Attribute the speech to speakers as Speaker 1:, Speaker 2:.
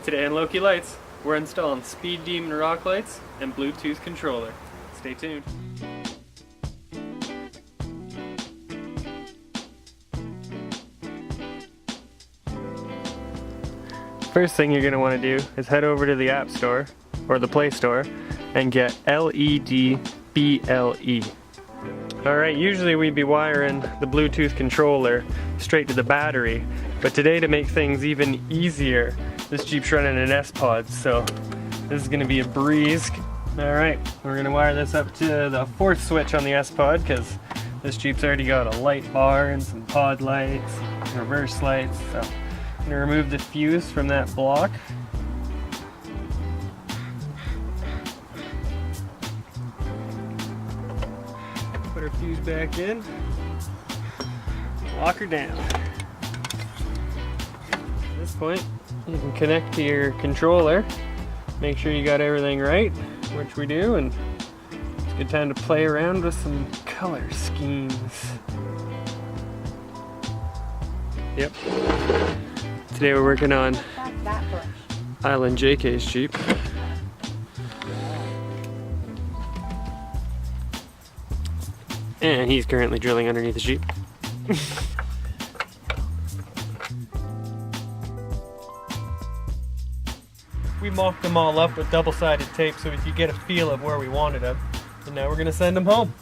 Speaker 1: Today on Loki Lights, we're installing Speed Demon rock lights and Bluetooth controller. Stay tuned. First thing you're going to want to do is head over to the App Store or the Play Store and get LED BLE. Alright, usually we'd be wiring the Bluetooth controller straight to the battery, but today, to make things even easier, this Jeep's running an Spod, so this is going to be a breeze. Alright, we're going to wire this up to the fourth switch on the Spod because this Jeep's already got a light bar and some pod lights, reverse lights, so I'm going to remove the fuse from that block. Put our fuse back in, lock her down. At this point, you can connect to your controller, make sure you got everything right, which we do, and it's a good time to play around with some color schemes. Yep. Today we're working on Island JK's Jeep. And he's currently drilling underneath the Jeep. We mocked them all up with double-sided tape so we could get a feel of where we wanted them. And now we're going to send them home.